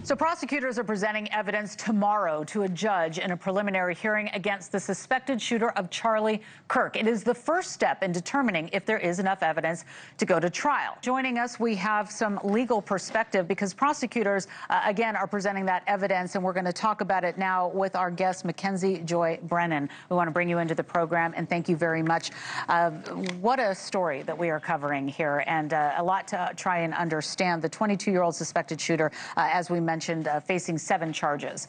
So prosecutors are presenting evidence tomorrow to a judge in a preliminary hearing against the suspected shooter of Charlie Kirk. It is the first step in determining if there is enough evidence to go to trial. Joining us, we have some legal perspective because prosecutors, again, are presenting that evidence, and we're going to talk about it now with our guest, Mackenzie Joy Brennan. We want to bring you into the program, and thank you very much. What a story that we are covering here, and a lot to try and understand. The 22-year-old suspected shooter, as we mentioned, facing 7 charges.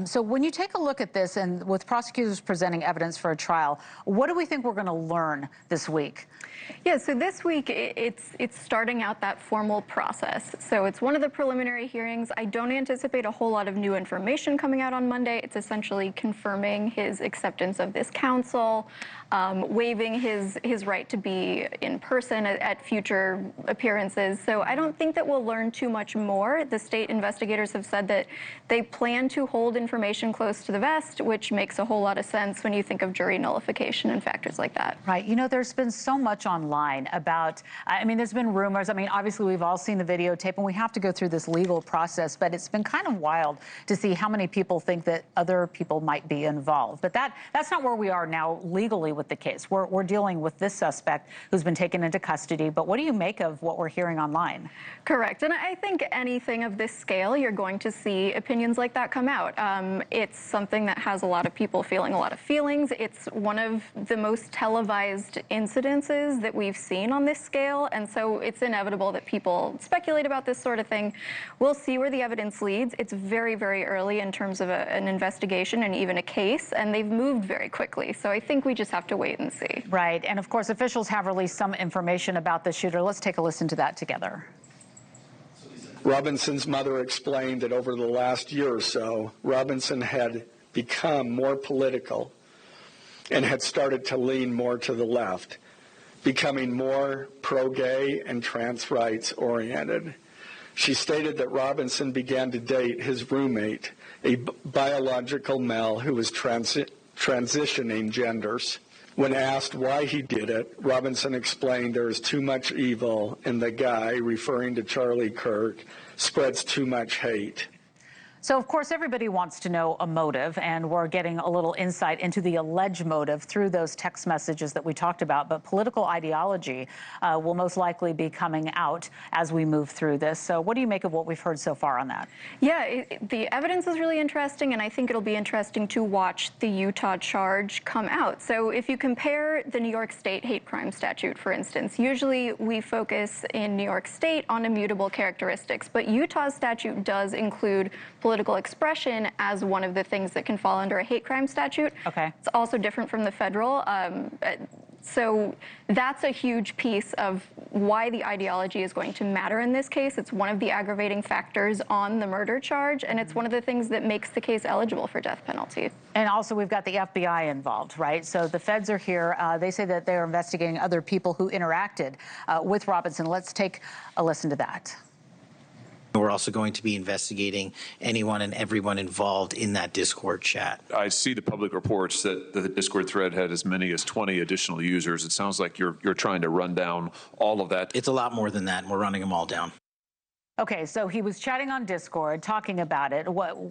So when you take a look at this, and with prosecutors presenting evidence for a trial, what do we think we're going to learn this week? Yeah, so this week it's starting out that formal process. So it's one of the preliminary hearings. I don't anticipate a whole lot of new information coming out on Monday. It's essentially confirming his acceptance of this counsel, waiving his right to be in person at future appearances. So I don't think that we'll learn too much more. The state investigators have said that they plan to hold information close to the vest, which makes a whole lot of sense when you think of jury nullification and factors like that. Right. You know, there's been so much online about, I mean, there's been rumors. I mean, obviously, we've all seen the videotape, and we have to go through this legal process, but it's been kind of wild to see how many people think that other people might be involved. But that's not where we are now legally with the case. We're dealing with this suspect who's been taken into custody. But what do you make of what we're hearing online? Correct. And I think anything of this scale, you're going to see opinions like that come out. It's something that has a lot of people feeling a lot of feelings. It's one of the most televised incidences that we've seen on this scale. And so it's inevitable that people speculate about this sort of thing. We'll see where the evidence leads. It's very, very early in terms of an investigation and even a case, and they've moved very quickly. So I think we just have to wait and see. Right. And of course, officials have released some information about the shooter. Let's take a listen to that together. Robinson's mother explained that over the last year or so, Robinson had become more political and had started to lean more to the left, becoming more pro-gay and trans rights oriented. She stated that Robinson began to date his roommate, a biological male who was transitioning genders. When asked why he did it, Robinson explained there is too much evil and the guy, referring to Charlie Kirk, spreads too much hate. So, of course, everybody wants to know a motive, and we're getting a little insight into the alleged motive through those text messages that we talked about. But political ideology will most likely be coming out as we move through this. So what do you make of what we've heard so far on that? Yeah, the evidence is really interesting, and I think it'll be interesting to watch the Utah charge come out. So if you compare the New York State hate crime statute, for instance, usually we focus in New York State on immutable characteristics, but Utah's statute does include political expression as one of the things that can fall under a hate crime statute. Okay. It's also different from the federal. So that's a huge piece of why the ideology is going to matter in this case. It's one of the aggravating factors on the murder charge, and it's one of the things that makes the case eligible for death penalty. And also we've got the FBI involved, right? So the feds are here. They say that they're investigating other people who interacted with Robinson. Let's take a listen to that. We're also going to be investigating anyone and everyone involved in that Discord chat. I see the public reports that the Discord thread had as many as 20 additional users. It sounds like you're trying to run down all of that. It's a lot more than that, and we're running them all down. Okay, so he was chatting on Discord, talking about it.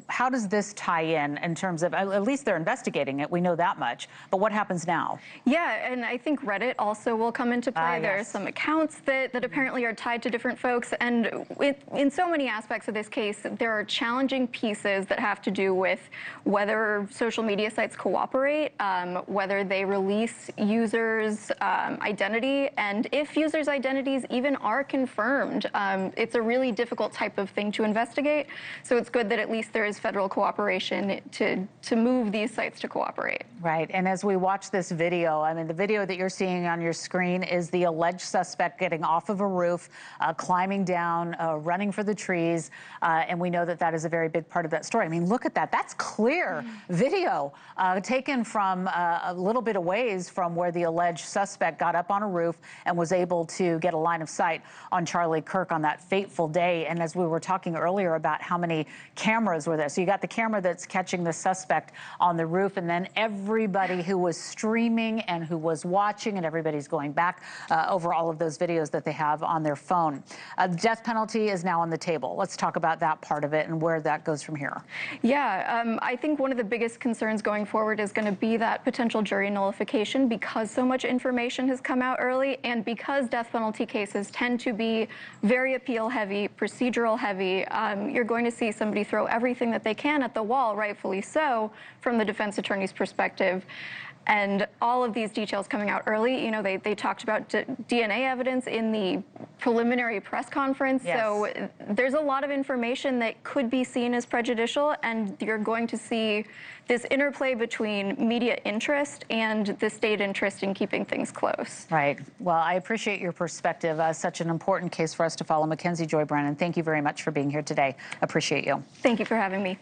How does this tie in terms of, at least they're investigating it, we know that much, but what happens now? Yeah, and I think Reddit also will come into play. There are some accounts that apparently are tied to different folks, and in so many aspects of this case, there are challenging pieces that have to do with whether social media sites cooperate, whether they release users' identity, and if users' identities even are confirmed. It's a really difficult type of thing to investigate. So it's good that at least there is federal cooperation to move these sites to cooperate. Right. And as we watch this video, I mean, the video that you're seeing on your screen is the alleged suspect getting off of a roof, climbing down, running for the trees. And we know that that is a very big part of that story. I mean, look at that. That's clear video taken from a little bit of ways from where the alleged suspect got up on a roof and was able to get a line of sight on Charlie Kirk on that fateful day. day. And as we were talking earlier about how many cameras were there. So you got the camera that's catching the suspect on the roof, and then everybody who was streaming and who was watching, and everybody's going back over all of those videos that they have on their phone. The death penalty is now on the table. Let's talk about that part of it and where that goes from here. Yeah, I think one of the biggest concerns going forward is going to be that potential jury nullification, because so much information has come out early, and because death penalty cases tend to be very appeal heavy, procedural heavy. You're going to see somebody throw everything that they can at the wall, rightfully so, from the defense attorney's perspective. And all of these details coming out early, you know, they talked about DNA evidence in the preliminary press conference. Yes. So there's a lot of information that could be seen as prejudicial, and you're going to see this interplay between media interest and the state interest in keeping things close. Right. Well, I appreciate your perspective. Such an important case for us to follow. Mackenzie Joy Brennan, thank you very much for being here today. Appreciate you. Thank you for having me.